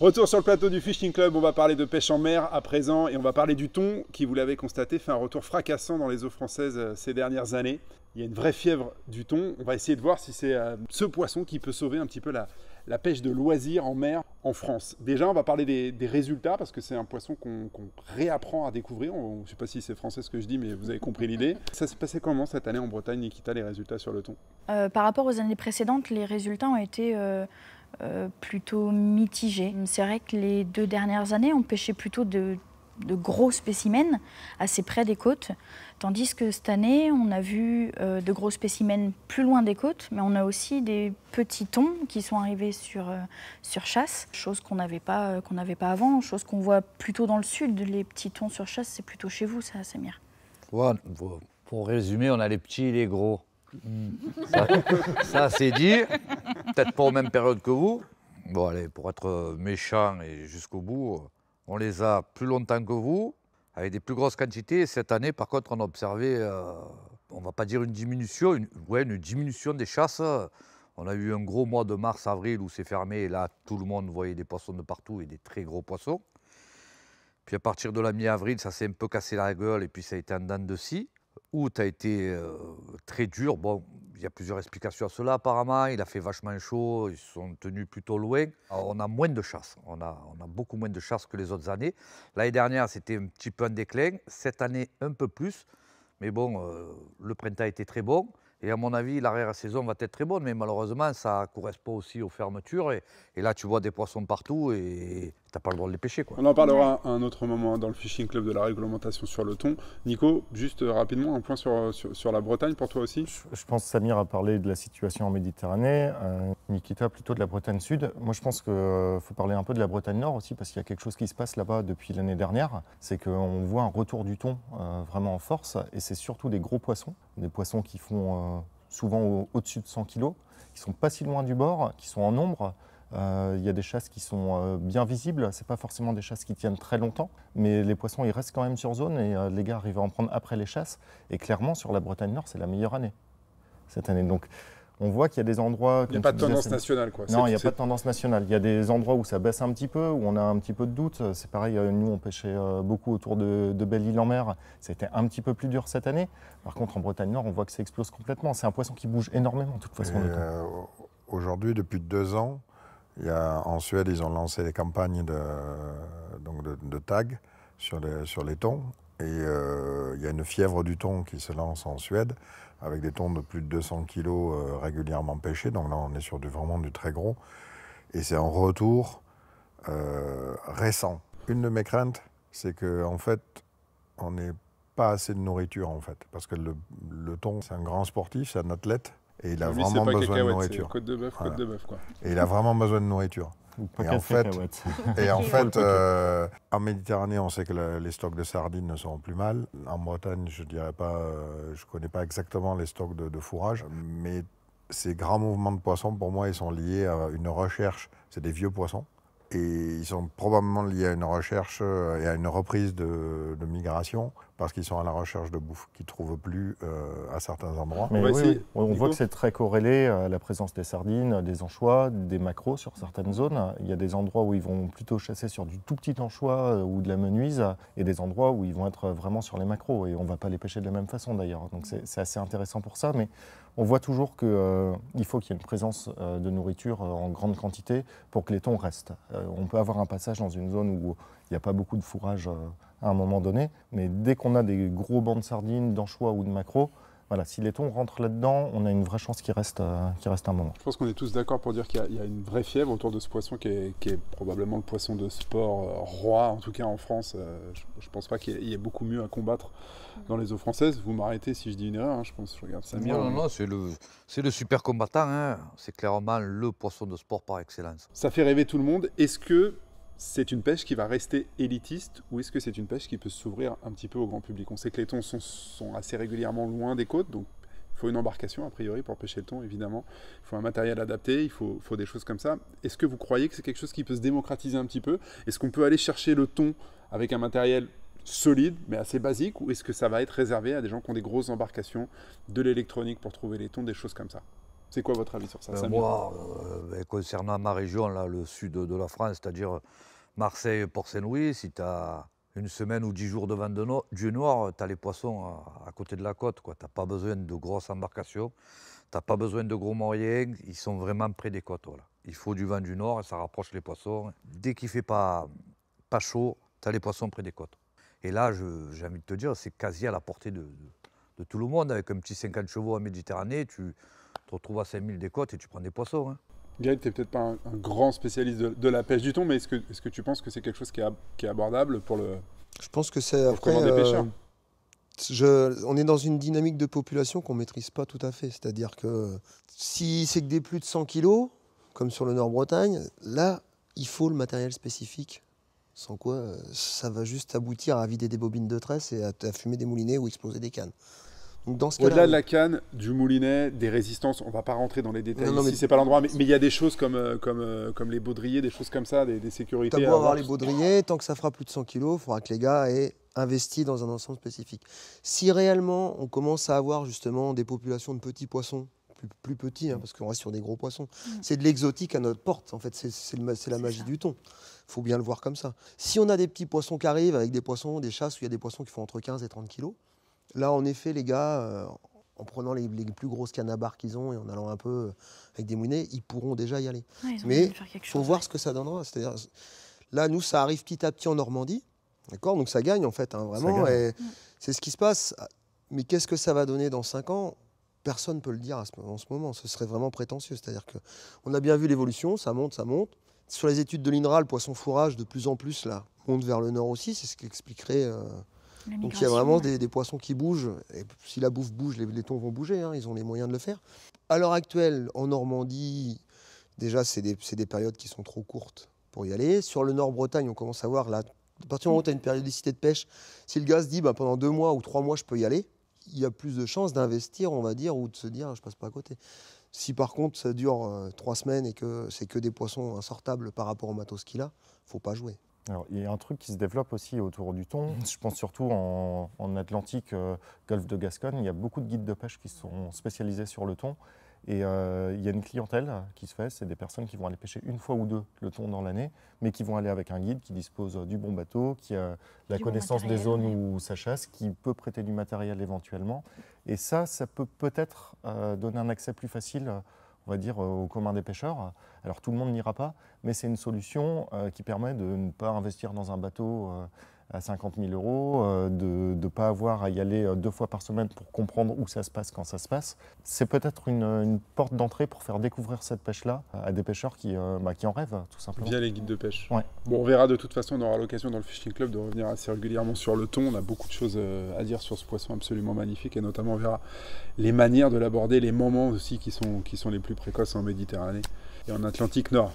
Retour sur le plateau du Fishing Club, on va parler de pêche en mer à présent et on va parler du thon qui, vous l'avez constaté, fait un retour fracassant dans les eaux françaises ces dernières années. Il y a une vraie fièvre du thon. On va essayer de voir si c'est ce poisson qui peut sauver un petit peu la pêche de loisirs en mer en France. Déjà, on va parler des résultats parce que c'est un poisson qu'on réapprend à découvrir. Je ne sais pas si c'est français ce que je dis, mais vous avez compris l'idée. Ça s'est passé comment cette année en Bretagne, Nikita, les résultats sur le thon? Par rapport aux années précédentes, les résultats ont été plutôt mitigés. C'est vrai que les 2 dernières années, on pêchait plutôt de gros spécimens assez près des côtes, tandis que cette année, on a vu de gros spécimens plus loin des côtes, mais on a aussi des petits thons qui sont arrivés sur chasse, chose qu'on n'avait pas avant, chose qu'on voit plutôt dans le sud. Les petits thons sur chasse, c'est plutôt chez vous, ça, Samir. Ouais, pour résumer, on a les petits et les gros. Ça c'est dit, peut-être pas aux mêmes périodes que vous. Bon allez, pour être méchant et jusqu'au bout, on les a plus longtemps que vous, avec des plus grosses quantités. Cette année, par contre, on a observé, on va pas dire une diminution, une diminution des chasses. On a eu un gros mois de mars-avril où c'est fermé, et là, tout le monde voyait des poissons de partout et des très gros poissons. Puis à partir de la mi-avril, ça s'est un peu cassé la gueule, et puis ça a été en dents de scie. Août a été très dur. Bon, il y a plusieurs explications à cela apparemment. Il a fait vachement chaud, ils sont tenus plutôt loin. Alors, on a moins de chasse, on a beaucoup moins de chasse que les autres années. L'année dernière, c'était un petit peu un déclin. Cette année, un peu plus. Mais bon, le printemps a été très bon. Et à mon avis, l'arrière-saison va être très bonne. Mais malheureusement, ça correspond aussi aux fermetures. Et là, tu vois des poissons partout et tu n'as pas le droit de les pêcher, quoi. On en parlera à un autre moment dans le Fishing Club de la réglementation sur le thon. Nico, juste rapidement, un point sur la Bretagne pour toi aussi. Je pense que Samir a parlé de la situation en Méditerranée, Nikita plutôt de la Bretagne Sud. Moi je pense qu'il faut parler un peu de la Bretagne Nord aussi parce qu'il y a quelque chose qui se passe là-bas depuis l'année dernière. C'est qu'on voit un retour du thon vraiment en force et c'est surtout des gros poissons. Des poissons qui font souvent au-dessus de 100 kg, qui ne sont pas si loin du bord, qui sont en nombre. Il y a des chasses qui sont bien visibles, ce n'est pas forcément des chasses qui tiennent très longtemps, mais les poissons ils restent quand même sur zone et les gars arrivent à en prendre après les chasses. Et clairement sur la Bretagne Nord, c'est la meilleure année cette année. Donc on voit qu'il y a des endroits... Il n'y a pas de tendance nationale, quoi. Non, il n'y a pas de tendance nationale. Il y a des endroits où ça baisse un petit peu, où on a un petit peu de doute. C'est pareil, nous on pêchait beaucoup autour de Belle-Île-en-Mer. C'était un petit peu plus dur cette année. Par contre en Bretagne Nord, on voit que ça explose complètement. C'est un poisson qui bouge énormément de toute façon. Aujourd'hui, depuis 2 ans, en Suède, ils ont lancé des campagnes de tag sur les thons. Et il y a une fièvre du thon qui se lance en Suède, avec des thons de plus de 200 kg régulièrement pêchés. Donc là, on est sur vraiment du très gros. Et c'est un retour récent. Une de mes craintes, c'est qu'en fait, on n'ait pas assez de nourriture, en fait. Parce que le thon, c'est un grand sportif, c'est un athlète. Et il a vraiment besoin de nourriture. Côte de bœuf, voilà. Côte de bœuf, quoi. Et il a vraiment besoin de nourriture. Et en fait, en Méditerranée, on sait que les stocks de sardines ne sont plus mal. En Bretagne, je dirais pas, je connais pas exactement les stocks de fourrage, mais ces grands mouvements de poissons, pour moi, ils sont liés à une recherche. C'est des vieux poissons. Et ils sont probablement liés à une recherche et à une reprise de migration parce qu'ils sont à la recherche de bouffe qu'ils ne trouvent plus à certains endroits. Mais oui, on voit que c'est très corrélé à la présence des sardines, des anchois, des maquereaux sur certaines zones. Il y a des endroits où ils vont plutôt chasser sur du tout petit anchois ou de la menuise et des endroits où ils vont être vraiment sur les maquereaux. Et on ne va pas les pêcher de la même façon d'ailleurs. Donc c'est assez intéressant pour ça. Mais on voit toujours qu'il faut qu'il y ait une présence de nourriture en grande quantité pour que les thons restent. On peut avoir un passage dans une zone où il n'y a pas beaucoup de fourrage à un moment donné, mais dès qu'on a des gros bancs de sardines, d'anchois ou de maquereaux, voilà, si les thons rentrent là-dedans, on a une vraie chance qu'il reste un moment. Je pense qu'on est tous d'accord pour dire qu'il y a une vraie fièvre autour de ce poisson qui est probablement le poisson de sport roi, en tout cas en France. Je ne pense pas qu'il y ait beaucoup mieux à combattre dans les eaux françaises. Vous m'arrêtez si je dis une erreur, hein, je regarde Samir. Non, c'est le super combattant, hein. C'est clairement le poisson de sport par excellence. Ça fait rêver tout le monde. Est-ce que c'est une pêche qui va rester élitiste ou est-ce que c'est une pêche qui peut s'ouvrir un petit peu au grand public? On sait que les thons sont assez régulièrement loin des côtes, donc il faut une embarcation a priori pour pêcher le thon, évidemment. Il faut un matériel adapté, il faut des choses comme ça. Est-ce que vous croyez que c'est quelque chose qui peut se démocratiser un petit peu? Est-ce qu'on peut aller chercher le thon avec un matériel solide, mais assez basique, ou est-ce que ça va être réservé à des gens qui ont des grosses embarcations, de l'électronique pour trouver les thons, des choses comme ça? C'est quoi votre avis sur ça, Samir? Moi, concernant ma région, là, le sud de la France, c'est-à-dire Marseille, Port-Saint-Louis, si tu as une semaine ou 10 jours de vent du nord, tu as les poissons à côté de la côte. Tu n'as pas besoin de grosses embarcations, tu n'as pas besoin de gros moyens, ils sont vraiment près des côtes. Voilà. Il faut du vent du nord et ça rapproche les poissons. Dès qu'il ne fait pas chaud, tu as les poissons près des côtes. Et là, j'ai envie de te dire, c'est quasi à la portée de tout le monde. Avec un petit 50 chevaux en Méditerranée, tu te retrouves à 5000 des côtes et tu prends des poissons. Hein. Gaël, tu n'es peut-être pas un grand spécialiste de la pêche du thon, mais est-ce que tu penses que c'est quelque chose qui est abordable pour le Je pense que c'est après. commun des pêcheurs? On est dans une dynamique de population qu'on ne maîtrise pas tout à fait. C'est-à-dire que si c'est que des plus de 100 kilos, comme sur le Nord-Bretagne, là, il faut le matériel spécifique. Sans quoi, ça va juste aboutir à vider des bobines de tresse et à fumer des moulinets ou exploser des cannes. Donc dans ce cas-là, Au-delà de la canne, du moulinet, des résistances, on ne va pas rentrer dans les détails Non, non, ici, mais- c'est pas l'endroit, mais il y a des choses comme les baudriers, des choses comme ça, des sécurités. t'as à beau avoir avoir. les baudriers, tant que ça fera plus de 100 kilos, il faudra que les gars aient investi dans un ensemble spécifique. Si réellement on commence à avoir justement des populations de petits poissons, plus petits, hein, parce qu'on reste sur des gros poissons, c'est de l'exotique à notre porte. En fait, c'est la magie ça. du thon. Il faut bien le voir comme ça. Si on a des petits poissons qui arrivent avec des poissons, des chasses où il y a des poissons qui font entre 15 et 30 kilos, là, en effet, les gars, en prenant les plus grosses cannes à barre qu'ils ont et en allant un peu avec des moulinets, ils pourront déjà y aller. Ouais, ils ont Mais besoin de faire quelque Il faut chose, voir ouais. ce que ça donnera. C'est-à-dire, là, nous, ça arrive petit à petit en Normandie. D'accord, donc ça gagne en fait, hein, vraiment. gagne. Et c'est ce qui se passe. Mais qu'est-ce que ça va donner dans 5 ans? Personne ne peut le dire en ce moment. Ce serait vraiment prétentieux. C'est-à-dire qu'on a bien vu l'évolution, ça monte, ça monte. Sur les études de l'INRA, le poisson fourrage, de plus en plus, là, monte vers le nord aussi. C'est ce qui expliquerait. La Donc il y a migration, vraiment ouais. des poissons qui bougent. Et si la bouffe bouge, les thons vont bouger. Hein, ils ont les moyens de le faire. À l'heure actuelle, en Normandie, déjà, c'est des périodes qui sont trop courtes pour y aller. Sur le Nord-Bretagne, on commence à voir, là, à partir du moment où tu as une périodicité de pêche, si le gars se dit pendant 2 mois ou 3 mois, je peux y aller, il y a plus de chances d'investir, on va dire, ou de se dire, je passe pas à côté. Si par contre, ça dure 3 semaines et que c'est que des poissons insortables par rapport au matos qu'il a, faut pas jouer. Alors, il y a un truc qui se développe aussi autour du thon. Je pense surtout en Atlantique, Golfe de Gascogne. Il y a beaucoup de guides de pêche qui sont spécialisés sur le thon. Et il y a une clientèle qui se fait. C'est des personnes qui vont aller pêcher 1 fois ou 2 le thon dans l'année, mais qui vont aller avec un guide qui dispose du bon bateau, qui a la Du bon connaissance des matériel, zones ouais. où ça chasse, qui peut prêter du matériel éventuellement. Et ça peut peut-être donner un accès plus facile, on va dire, au commun des pêcheurs. Alors tout le monde n'ira pas, mais c'est une solution qui permet de ne pas investir dans un bateau à 50 000 €, de ne pas avoir à y aller 2 fois par semaine pour comprendre où ça se passe, quand ça se passe. C'est peut-être une porte d'entrée pour faire découvrir cette pêche-là à des pêcheurs qui en rêvent, tout simplement. Via les guides de pêche. Ouais. Bon, on verra de toute façon, on aura l'occasion dans le Fishing Club de revenir assez régulièrement sur le thon. On a beaucoup de choses à dire sur ce poisson absolument magnifique et notamment on verra les manières de l'aborder, les moments aussi qui sont les plus précoces en Méditerranée et en Atlantique Nord.